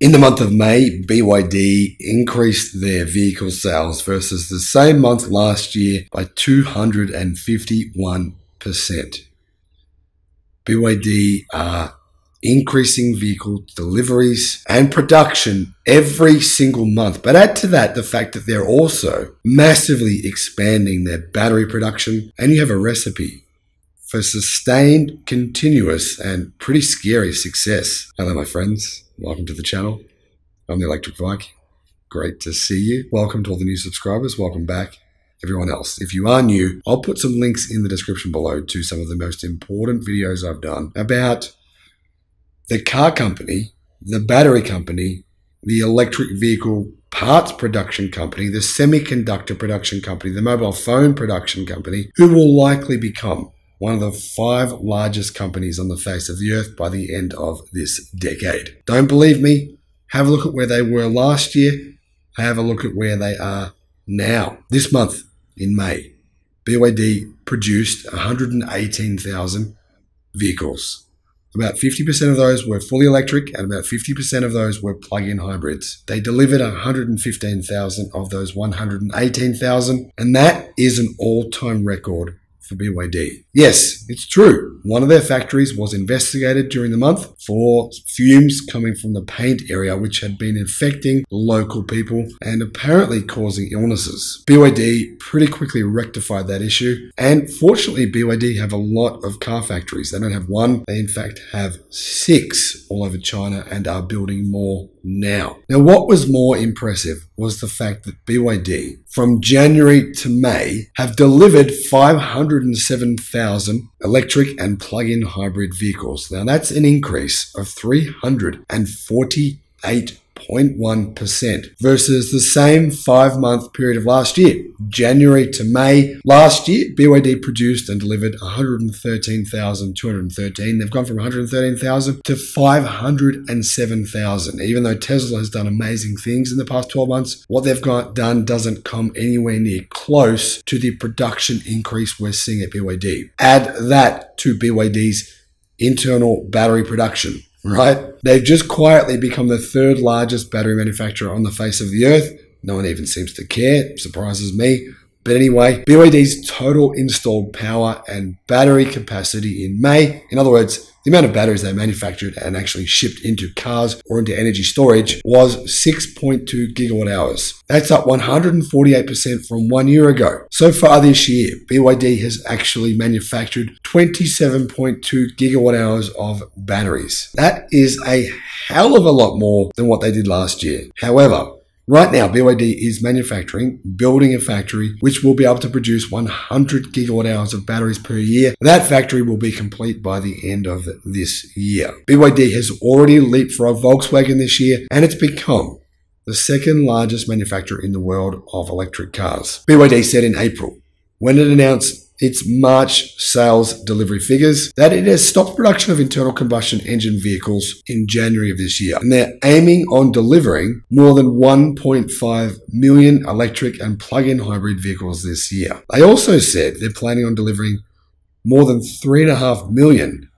In the month of May, BYD increased their vehicle sales versus the same month last year by 251%. BYD are increasing vehicle deliveries and production every single month. But add to that the fact that they're also massively expanding their battery production, and you have a recipe for sustained, continuous, and pretty scary success. Hello, my friends. Welcome to the channel. I'm the Electric Viking. Great to see you. Welcome to all the new subscribers. Welcome back, everyone else. If you are new, I'll put some links in the description below to some of the most important videos I've done about the car company, the battery company, the electric vehicle parts production company, the semiconductor production company, the mobile phone production company, who will likely become one of the 5 largest companies on the face of the earth by the end of this decade. Don't believe me? Have a look at where they were last year. Have a look at where they are now. This month, in May, BYD produced 118,000 vehicles. About 50% of those were fully electric and about 50% of those were plug-in hybrids. They delivered 115,000 of those 118,000, and that is an all-time record for BYD. Yes, it's true. One of their factories was investigated during the month for fumes coming from the paint area, which had been infecting local people and apparently causing illnesses. BYD pretty quickly rectified that issue, and fortunately BYD have a lot of car factories. They don't have one, they in fact have 6 all over China and are building more now. Now, what was more impressive was the fact that BYD, from January to May, have delivered 507,000 electric and plug-in hybrid vehicles. Now, that's an increase of 348.1% versus the same 5-month period of last year. January to May last year, BYD produced and delivered 113,213. They've gone from 113,000 to 507,000. Even though Tesla has done amazing things in the past 12 months, what they've done doesn't come anywhere near close to the production increase we're seeing at BYD. Add that to BYD's internal battery production, right? They've just quietly become the 3rd largest battery manufacturer on the face of the earth. No one even seems to care. Surprises me. But anyway, BYD's total installed power and battery capacity in May, in other words, the amount of batteries they manufactured and actually shipped into cars or into energy storage, was 6.2 gigawatt hours. That's up 148% from 1 year ago. So far this year, BYD has actually manufactured 27.2 gigawatt hours of batteries. That is a hell of a lot more than what they did last year. However, right now, BYD is building a factory which will be able to produce 100 gigawatt hours of batteries per year. That factory will be complete by the end of this year. BYD has already leapfrogged Volkswagen this year, and it's become the 2nd largest manufacturer in the world of electric cars. BYD said in April, when it announced its March sales delivery figures, that it has stopped production of internal combustion engine vehicles in January of this year. And they're aiming on delivering more than 1.5 million electric and plug-in hybrid vehicles this year. They also said they're planning on delivering more than 3.5 million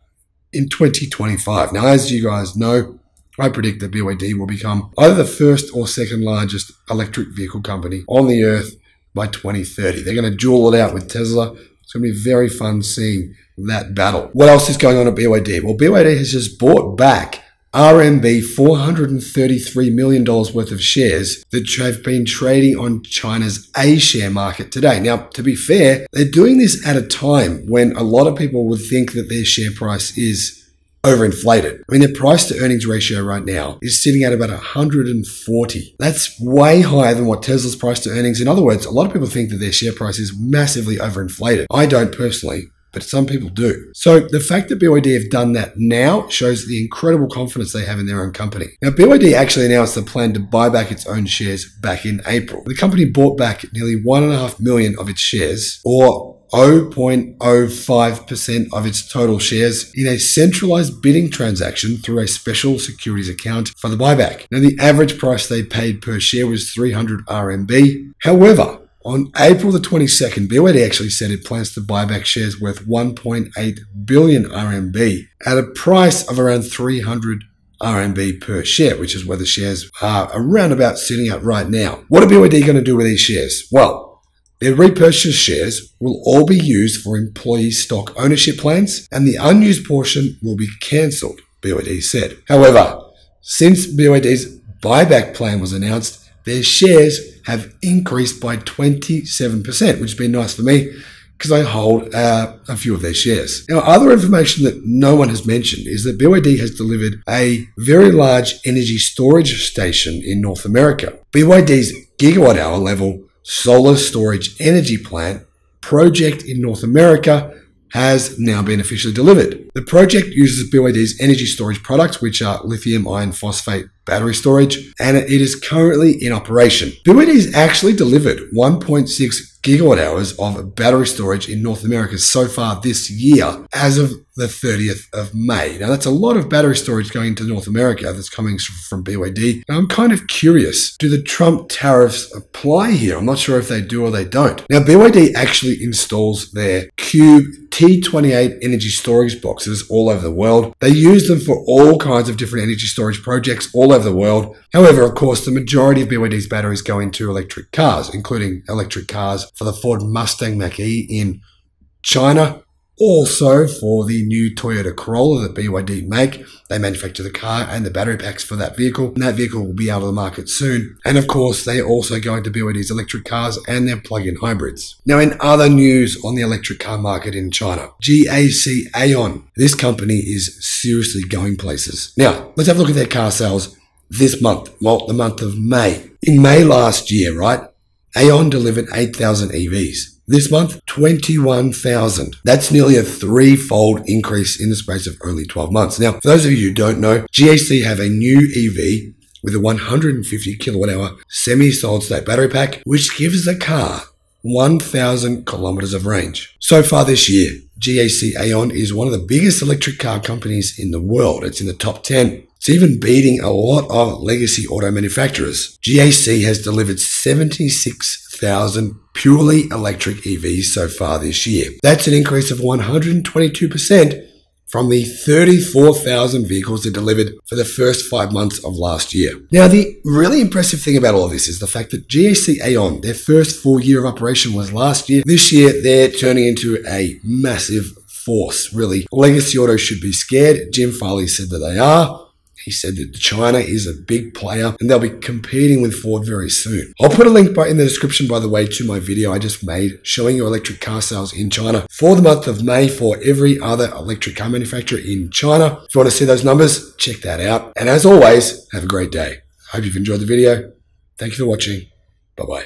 in 2025. Now, as you guys know, I predict that BYD will become either the 1st or 2nd largest electric vehicle company on the earth by 2030. They're going to duel it out with Tesla. It's going to be very fun seeing that battle. What else is going on at BYD? Well, BYD has just bought back RMB $433 million worth of shares that have been trading on China's A-share market today. Now, to be fair, they're doing this at a time when a lot of people would think that their share price is overinflated. I mean, their price to earnings ratio right now is sitting at about 140. That's way higher than what Tesla's price to earnings. In other words, a lot of people think that their share price is massively overinflated. I don't personally, but some people do. So the fact that BYD have done that now shows the incredible confidence they have in their own company. Now, BYD actually announced the plan to buy back its own shares back in April. The company bought back nearly 1.5 million of its shares, or 0.05% of its total shares, in a centralized bidding transaction through a special securities account for the buyback. Now, the average price they paid per share was 300 RMB. However, on April the 22nd, BYD actually said it plans to buy back shares worth 1.8 billion RMB at a price of around 300 RMB per share, which is where the shares are around about sitting at right now. What are BYD going to do with these shares? Well, their repurchased shares will all be used for employee stock ownership plans, and the unused portion will be cancelled, BYD said. However, since BYD's buyback plan was announced, their shares have increased by 27%, which has been nice for me because I hold a few of their shares. Now, other information that no one has mentioned is that BYD has delivered a very large energy storage station in North America. BYD's gigawatt-hour level solar storage energy plant project in North America has now been officially delivered. The project uses BYD's energy storage products, which are lithium iron phosphate battery storage, and it is currently in operation. BYD has actually delivered 1.6 gigawatt hours of battery storage in North America so far this year as of the 30th of May. Now, that's a lot of battery storage going into North America that's coming from BYD. Now, I'm kind of curious, do the Trump tariffs apply here? I'm not sure if they do or they don't. Now, BYD actually installs their Cube T28 energy storage boxes all over the world. They use them for all kinds of different energy storage projects all over the world. However, of course, the majority of BYD's batteries go into electric cars, including electric cars for the Ford Mustang Mach-E in China. Also for the new Toyota Corolla that BYD make. They manufacture the car and the battery packs for that vehicle, and that vehicle will be out of the market soon. And of course, they also go into BYD's electric cars and their plug-in hybrids. Now, in other news on the electric car market in China, GAC Aon. This company is seriously going places. Now, let's have a look at their car sales this month. Well, the month of May. In May last year, right? Aon delivered 8,000 EVs. This month, 21,000. That's nearly a threefold increase in the space of only 12 months. Now, for those of you who don't know, GAC have a new EV with a 150 kilowatt hour semi-solid state battery pack, which gives the car 1,000 kilometers of range. So far this year, GAC Aon is one of the biggest electric car companies in the world. It's in the top 10. It's even beating a lot of legacy auto manufacturers. GAC has delivered 76,000 purely electric EVs so far this year. That's an increase of 122% from the 34,000 vehicles they delivered for the first 5 months of last year. Now, the really impressive thing about all of this is the fact that GAC Aon, their first full year of operation was last year. This year, they're turning into a massive force, really. Legacy auto should be scared. Jim Farley said that they are. He said that China is a big player and they'll be competing with Ford very soon. I'll put a link in the description, by the way, to my video I just made showing you electric car sales in China for the month of May for every other electric car manufacturer in China. If you want to see those numbers, check that out. And as always, have a great day. I hope you've enjoyed the video. Thank you for watching. Bye-bye.